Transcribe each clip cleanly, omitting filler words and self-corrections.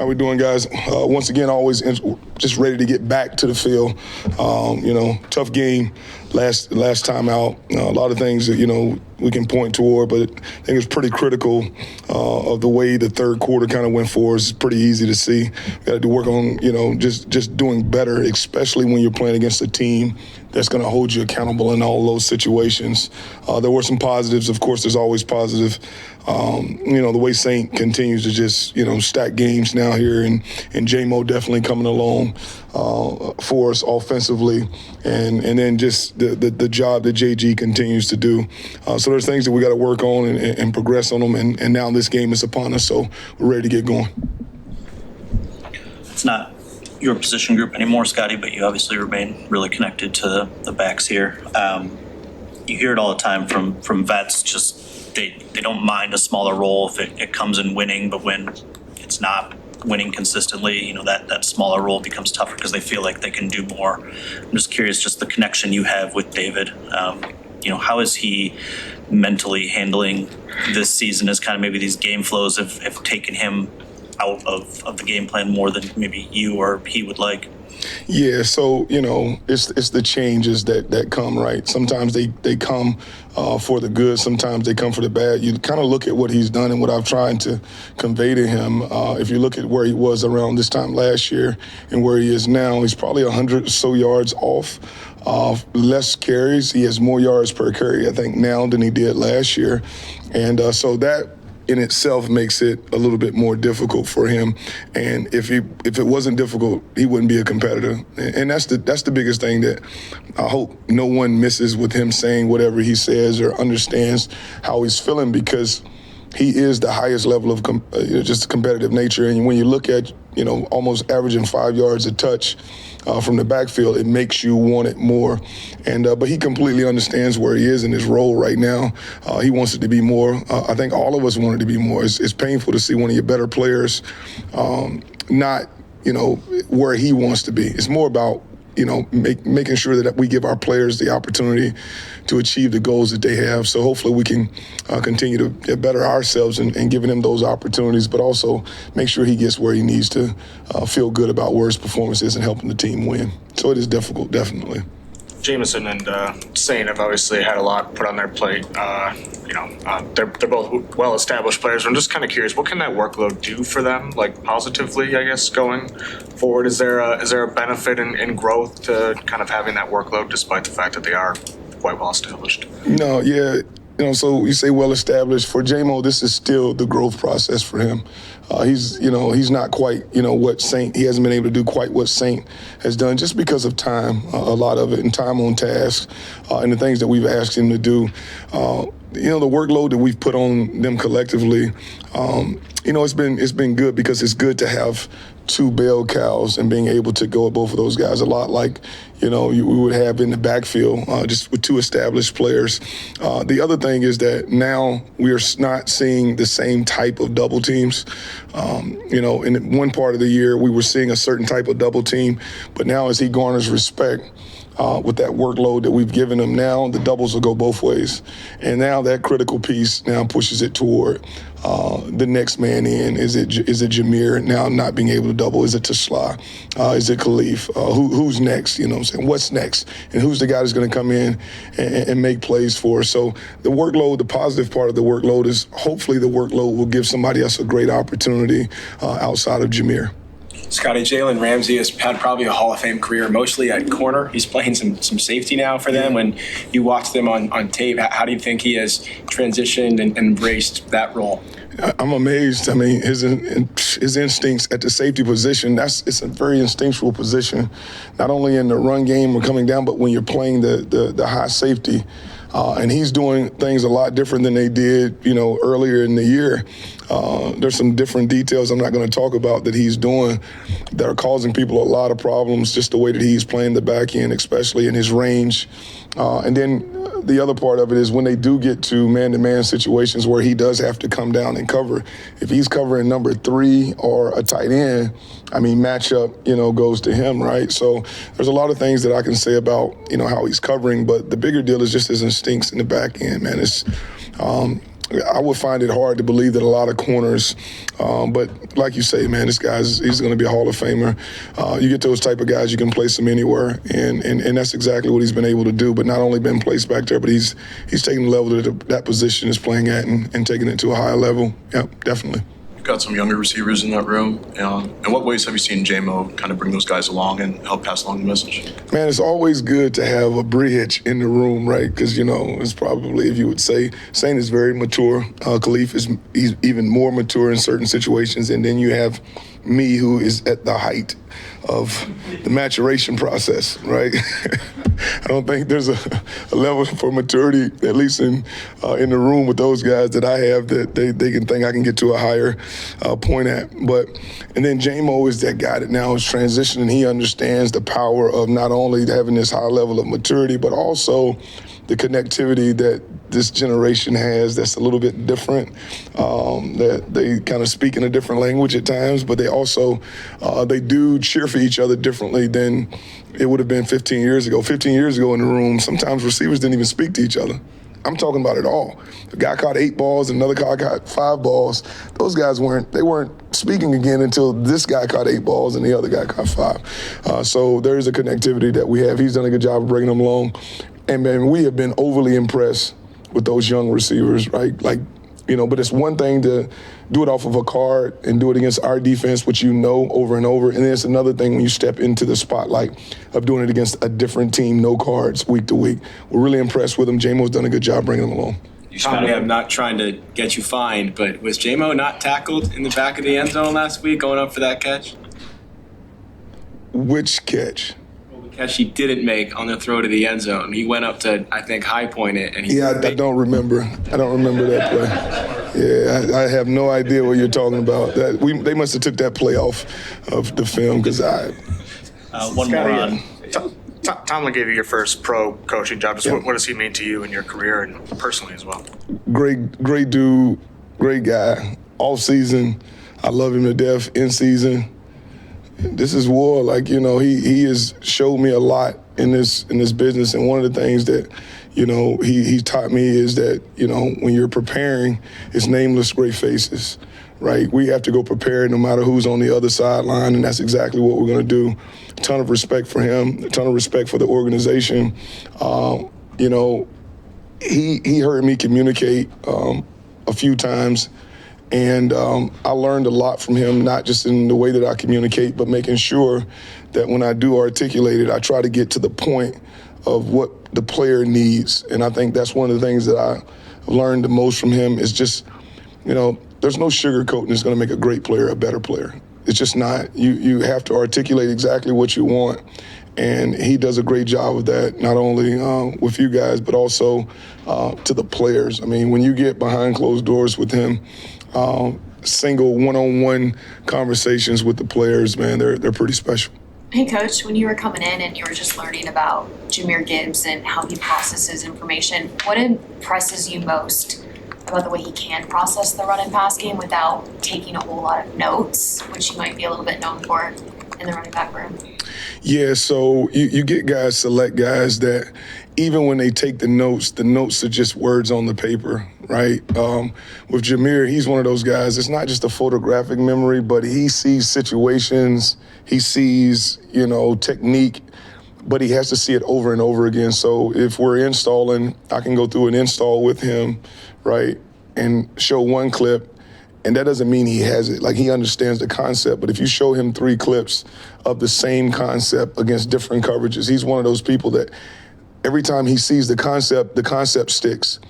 How we doing, guys? Once again, always just ready to get back to the field. Tough game last time out. A lot of things that, we can point toward, but I think it's pretty critical of the way the third quarter kind of went for us. It's pretty easy to see. We got to do work on, just doing better, especially when you're playing against a team that's going to hold you accountable in all those situations. There were some positives. Of course, there's always positive. The way Saint continues to just, stack games now here, and J-Mo definitely coming along for us offensively, and then just the job that JG continues to do. So there's things that we got to work on and progress on them, and now this game is upon us, so we're ready to get going. It's not your position group anymore, Scottie, but you obviously remain really connected to the backs here. You hear it all the time from vets, just they don't mind a smaller role if it comes in winning, but when it's not winning consistently, that smaller role becomes tougher because they feel like they can do more. I'm just curious, just the connection you have with David. How is he mentally handling this season as kind of maybe these game flows have taken him out of the game plan more than maybe you or he would like? Yeah, so, it's the changes that come, right? Sometimes they come for the good. Sometimes they come for the bad. You kind of look at what he's done and what I've tried to convey to him. If you look at where he was around this time last year and where he is now, he's probably 100 or so yards off. Less carries. He has more yards per carry, I think, now than he did last year. And so that in itself makes it a little bit more difficult for him. And if it wasn't difficult, he wouldn't be a competitor. And that's the biggest thing that I hope no one misses with him saying whatever he says or understands how he's feeling, because he is the highest level of just competitive nature. And when you look at, almost averaging 5 yards a touch from the backfield, it makes you want it more. And but he completely understands where he is in his role right now. He wants it to be more. I think all of us want it to be more. It's painful to see one of your better players not, where he wants to be. It's more about making sure that we give our players the opportunity to achieve the goals that they have. So hopefully we can continue to better ourselves and giving him those opportunities, but also make sure he gets where he needs to feel good about where his performance is and helping the team win. So it is difficult, definitely. Jameson and Saint have obviously had a lot put on their plate. They're both well-established players. I'm just kind of curious, what can that workload do for them, like positively, I guess, going forward? Is there a benefit in growth to kind of having that workload, despite the fact that they are quite well-established? No, yeah. So you say well-established. For J-Mo, this is still the growth process for him. He's not quite, what Saint, he hasn't been able to do quite what Saint has done just because of time, a lot of it, and time on task, and the things that we've asked him to do. The workload that we've put on them collectively, it's been good, because it's good to have two bell cows and being able to go at both of those guys, a lot like, we would have in the backfield, just with two established players. The other thing is that now we are not seeing the same type of double teams. In one part of the year, we were seeing a certain type of double team, but now as he garners respect, with that workload that we've given him now, the doubles will go both ways. And now that critical piece now pushes it toward the next man in. Is it Jameer now not being able to double? Is it Tasla? Is it Khalif? Who's next? What's next? And who's the guy that's going to come in and make plays for us? So the workload, the positive part of the workload is hopefully the workload will give somebody else a great opportunity outside of Jameer. Scottie, Jalen Ramsey has had probably a Hall of Fame career, mostly at corner. He's playing some safety now for them. When you watch them on tape, how do you think he has transitioned and embraced that role? I'm amazed. I mean, his instincts at the safety position, it's a very instinctual position, not only in the run game or coming down, but when you're playing the high safety. And he's doing things a lot different than they did, earlier in the year. There's some different details I'm not going to talk about that he's doing that are causing people a lot of problems, just the way that he's playing the back end, especially in his range. And then the other part of it is when they do get to man-to-man situations where he does have to come down and cover. If he's covering number 3 or a tight end, matchup, goes to him, right? So there's a lot of things that I can say about, how he's covering, but the bigger deal is just his instincts in the back end, man. I would find it hard to believe that a lot of corners, but like you say, man, he's going to be a Hall of Famer. You get those type of guys, you can place them anywhere, and that's exactly what he's been able to do. But not only been placed back there, but he's taking the level that position is playing at and taking it to a higher level. Yep, definitely. You've got some younger receivers in that room. In what ways have you seen J-Mo kind of bring those guys along and help pass along the message? Man, it's always good to have a bridge in the room, right? Because, it's probably, if you would say, Saint is very mature. Khalif he's even more mature in certain situations. And then you have me, who is at the height of the maturation process, right? I don't think there's a level for maturity, at least in the room with those guys that I have, that they can think I can get to a higher point at. And then J-Mo is that guy that now is transitioning. He understands the power of not only having this high level of maturity, but also the connectivity that this generation has that's a little bit different, that they kind of speak in a different language at times, but they also, they do cheer for each other differently than it would have been 15 years ago. 15 years ago in the room, sometimes receivers didn't even speak to each other. I'm talking about it all. The guy caught 8 balls, another guy caught 5 balls. Those guys weren't speaking again until this guy caught 8 balls and the other guy caught 5. So there is a connectivity that we have. He's done a good job of bringing them along. And, man, we have been overly impressed with those young receivers, right? But it's one thing to do it off of a card and do it against our defense, which over and over. And then it's another thing when you step into the spotlight of doing it against a different team, no cards, week to week. We're really impressed with him. J-Mo's done a good job bringing them along. Scottie, I'm not trying to get you fined, but was J-Mo not tackled in the back of the end zone last week going up for that catch? Which catch? Catch he didn't make on the throw to the end zone. He went up to, I think, high point it. And I don't remember. I don't remember that play. Yeah, I have no idea what you're talking about. They must have took that play off of the film because one more on. Tomlin gave you your first pro coaching job. What does he mean to you in your career and personally as well? Great dude, great guy. Off season, I love him to death. In season, this is war. He has showed me a lot in this business, and one of the things that he taught me is that when you're preparing, it's nameless great faces, right? We have to go prepared no matter who's on the other sideline, and that's exactly what we're going to do. A ton of respect for him, a ton of respect for the organization. He heard me communicate a few times. And I learned a lot from him, not just in the way that I communicate, but making sure that when I do articulate it, I try to get to the point of what the player needs. And I think that's one of the things that I've learned the most from him is just, there's no sugarcoating that's going to make a great player a better player. It's just not. You have to articulate exactly what you want. And he does a great job of that, not only with you guys, but also to the players. I mean, when you get behind closed doors with him, single one-on-one conversations with the players, man, they're pretty special. Hey, Coach, when you were coming in and you were just learning about Jahmyr Gibbs and how he processes information, what impresses you most about the way he can process the run and pass game without taking a whole lot of notes, which he might be a little bit known for in the running back room? Yeah, so you get guys, select guys that even when they take the notes are just words on the paper, right? With Jahmyr, he's one of those guys, it's not just a photographic memory, but he sees situations, he sees, technique, but he has to see it over and over again. So if we're installing, I can go through an install with him, right, and show one clip, and that doesn't mean he has it. He understands the concept, but if you show him 3 clips of the same concept against different coverages, he's one of those people that every time he sees the concept sticks.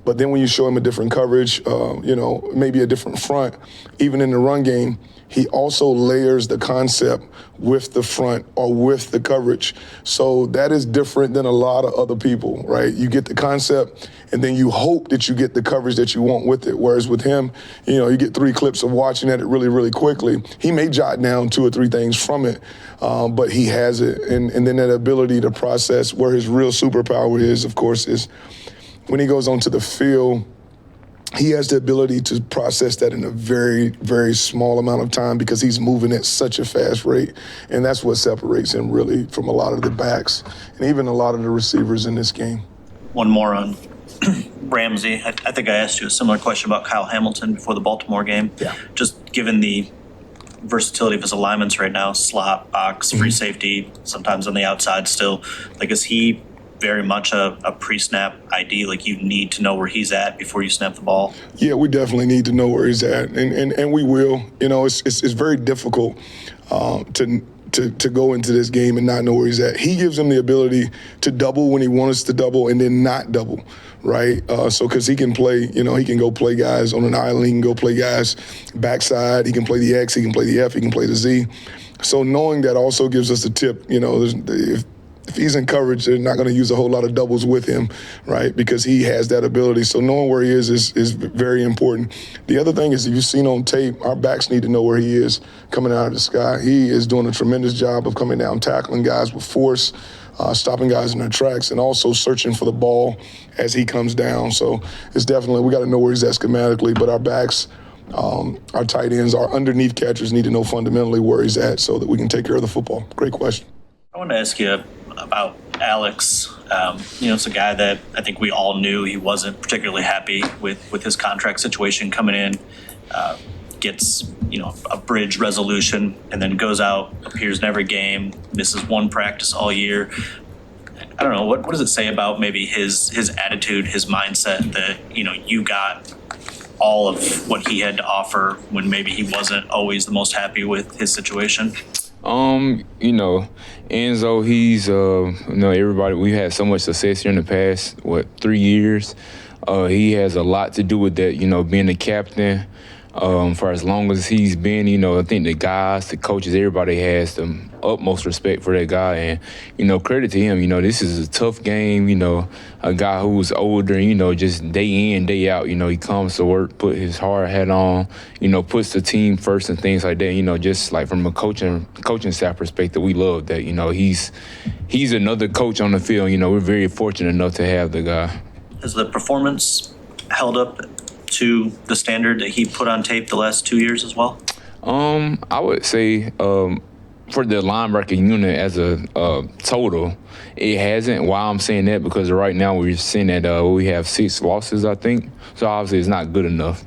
But then when you show him a different coverage, maybe a different front, even in the run game, he also layers the concept with the front or with the coverage. So that is different than a lot of other people, right? You get the concept, and then you hope that you get the coverage that you want with it. Whereas with him, you get 3 clips of watching at it really, really quickly. He may jot down 2 or 3 things from it, but he has it. And then that ability to process where his real superpower is, of course, is when he goes onto the field, he has the ability to process that in a very, very small amount of time because he's moving at such a fast rate. And that's what separates him really from a lot of the backs and even a lot of the receivers in this game. One more on Ramsey, I think I asked you a similar question about Kyle Hamilton before the Baltimore game. Yeah. Just given the versatility of his alignments right now, slot, box, free safety, sometimes on the outside still, like is he very much a pre-snap ID? Like you need to know where he's at before you snap the ball? Yeah, we definitely need to know where he's at, and we will. You know, it's very difficult to go into this game and not know where he's at. He gives him the ability to double when he wants us to double and then not double, right? So because he can play, you know, he can go play guys on an island, he can go play guys backside, he can play the X, he can play the F, he can play the Z. So knowing that also gives us a tip, you know, if he's in coverage, they're not going to use a whole lot of doubles with him, right? Because he has that ability. So knowing where he is very important. The other thing is, if you've seen on tape, our backs need to know where he is coming out of the sky. He is doing a tremendous job of coming down, tackling guys with force, stopping guys in their tracks, and also searching for the ball as he comes down. So it's definitely, we got to know where he's at schematically, but our backs, our tight ends, our underneath catchers need to know fundamentally where he's at so that we can take care of the football. Great question. I want to ask you about Alex. You know, it's a guy that I think we all knew he wasn't particularly happy with his contract situation coming in. Gets, you know, a bridge resolution and then goes out, appears in every game, misses one practice all year. I don't know, what does it say about maybe his attitude, his mindset that, you know, you got all of what he had to offer when maybe he wasn't always the most happy with his situation? You know, Enzo, he's, you know, everybody, we've had so much success here in the past, 3 years. He has a lot to do with that, you know, being the captain. For as long as he's been, you know, I think the guys, the coaches, everybody has the utmost respect for that guy. And, you know, credit to him, you know, this is a tough game, you know, a guy who's older, you know, just day in, day out, you know, he comes to work, put his hard hat on, you know, puts the team first and things like that, you know, just like from a coaching staff perspective, we love that, you know, he's another coach on the field, you know, we're very fortunate enough to have the guy. Has the performance held up to the standard that he put on tape the last 2 years as well? I would say for the linebacker unit as a total, it hasn't. Why I'm saying that, because right now we're seeing that we have 6 losses, I think. So obviously it's not good enough.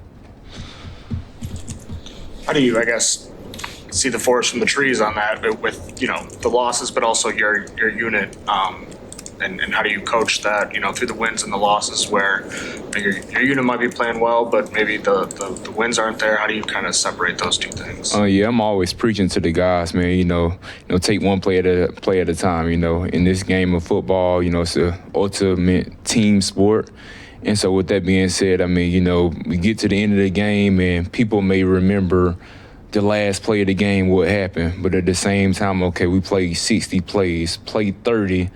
How do you, I guess, see the forest from the trees on that with, you know, the losses, but also your unit? And how do you coach that, you know, through the wins and the losses where your unit might be playing well, but maybe the wins aren't there? How do you kind of separate those two things? Yeah, I'm always preaching to the guys, man, you know, take one play at a time, you know. In this game of football, you know, it's an ultimate team sport. And so with that being said, I mean, you know, we get to the end of the game and people may remember the last play of the game, what happened. But at the same time, okay, we played 60 plays, played 30.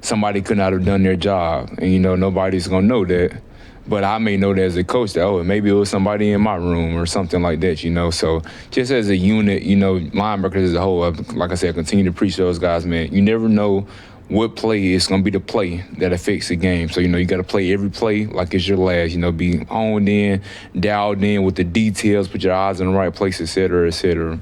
Somebody could not have done their job. And, you know, nobody's going to know that. But I may know that as a coach that, oh, maybe it was somebody in my room or something like that, you know. So just as a unit, you know, linebackers as a whole, like I said, I continue to preach to those guys, man. You never know what play is going to be the play that affects the game. So, you know, you got to play every play like it's your last, you know, be honed in, dialed in with the details, put your eyes in the right place, et cetera, et cetera.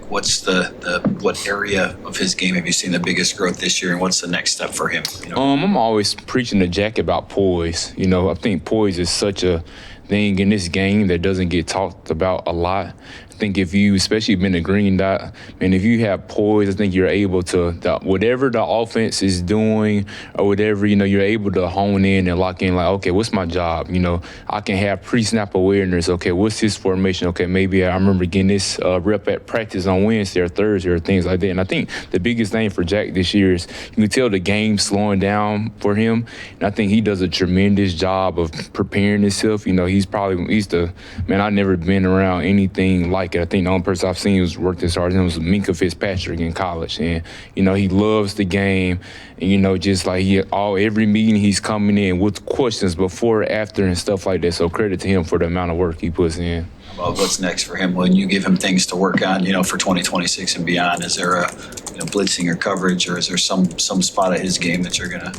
What's what area of his game have you seen the biggest growth this year, and what's the next step for him? You know? I'm always preaching to Jack about poise. You know, I think poise is such a thing in this game that doesn't get talked about a lot. I think if you, especially been a green dot, and if you have poise, I think you're able to, whatever the offense is doing or whatever, you know, you're able to hone in and lock in like, okay, what's my job? You know, I can have pre-snap awareness. Okay, what's this formation? Okay, maybe I remember getting this rep at practice on Wednesday or Thursday or things like that. And I think the biggest thing for Jack this year is you can tell the game's slowing down for him. And I think he does a tremendous job of preparing himself. You know, he's the, man, I've never been around anything like it. I think the only person I've seen who's worked as hard as him was Minka Fitzpatrick in college. And, you know, he loves the game. And, you know, just like every meeting he's coming in with questions before, after, and stuff like that. So credit to him for the amount of work he puts in. About what's next for him when you give him things to work on, you know, for 2026 and beyond? Is there a, you know, blitzing or coverage, or is there some spot of his game that you're going to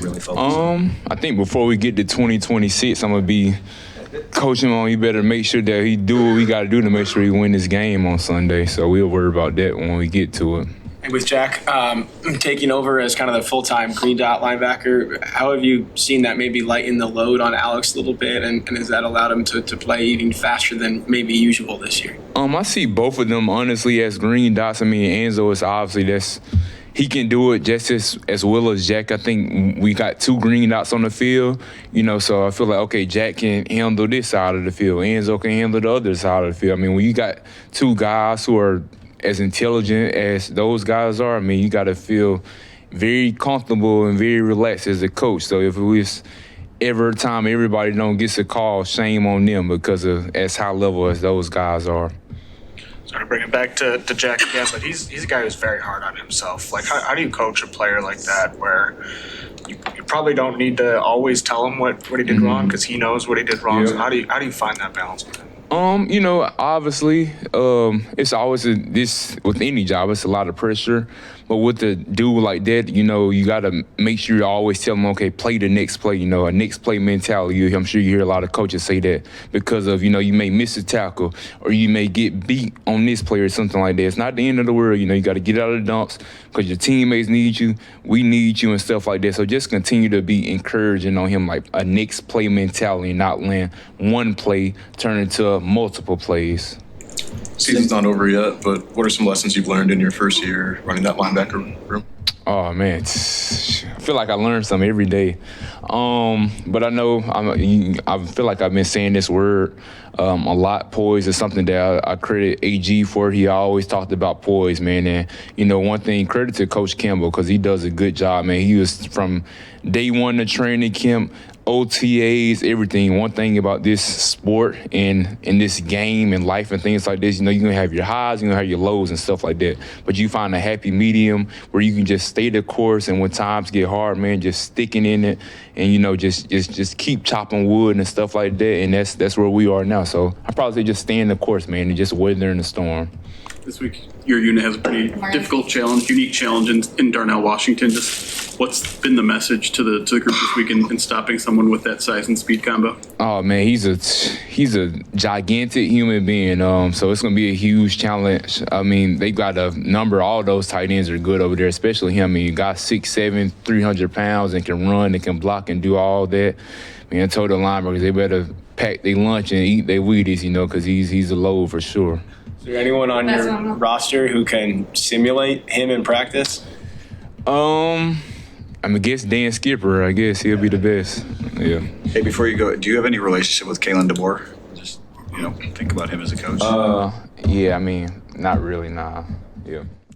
really focus on? I think before we get to 2026, I'm going to be coach him on, he better make sure that he do what we got to do to make sure he win this game on Sunday. So we'll worry about that when we get to it. And with Jack taking over as kind of the full-time green dot linebacker, how have you seen that maybe lighten the load on Alex a little bit, and has that allowed him to play even faster than maybe usual this year? I see both of them honestly as green dots. I mean, Enzo is obviously he can do it just as well as Jack. I think we got two green dots on the field, so I feel like, okay, Jack can handle this side of the field. Enzo can handle the other side of the field. I mean, when you got two guys who are as intelligent as those guys are, I mean, you got to feel very comfortable and very relaxed as a coach. So if it was every time everybody don't get a call, shame on them because of as high level as those guys are. Sorry to bring it back to Jack again, but he's a guy who's very hard on himself. Like, how do you coach a player like that where you probably don't need to always tell him what he did wrong because he knows what he did wrong? Yeah. So how do you find that balance with him? Obviously, it's always this with any job. It's a lot of pressure, but with a dude like that, you got to make sure you always tell him, okay, play the next play. A next play mentality. I'm sure you hear a lot of coaches say that because of you may miss a tackle or you may get beat on this play or something like that. It's not the end of the world. You got to get out of the dumps because your teammates need you, we need you, and stuff like that. So just continue to be encouraging on him, like a next play mentality, not letting one play turn into multiple plays. Season's not over yet, but what are some lessons you've learned in your first year running that linebacker room? Oh man, I feel like I learn something every day. But I know I feel like I've been saying this word a lot. Poise is something that I credit AG for. He always talked about poise, man. And one thing, credit to Coach Campbell because he does a good job, man. He was from day one to training camp, OTAs, everything. One thing about this sport and in this game and life and things like this, you're going to have your highs, you're going to have your lows and stuff like that. But you find a happy medium where you can just stay the course, and when times get hard, man, just sticking in it and, just keep chopping wood and stuff like that. And that's where we are now. So I probably say just stay in the course, man, and just weathering the storm. This week, your unit has a pretty difficult challenge, unique challenge in Darnell, Washington. Just what's been the message to the group this week in stopping someone with that size and speed combo? Oh man, he's a gigantic human being. So it's gonna be a huge challenge. I mean, they got a number. All those tight ends are good over there, especially him. I mean, you got 6'7", 300 pounds, and can run, and can block, and do all that. I mean, I told the linebackers they better pack their lunch and eat their Wheaties, because he's a load for sure. Is there anyone on your roster who can simulate him in practice? I guess Dan Skipper. I guess he'll be the best. Yeah. Hey, before you go, do you have any relationship with Kalen DeBoer? Just think about him as a coach. Yeah. I mean, not really. Nah. Yeah.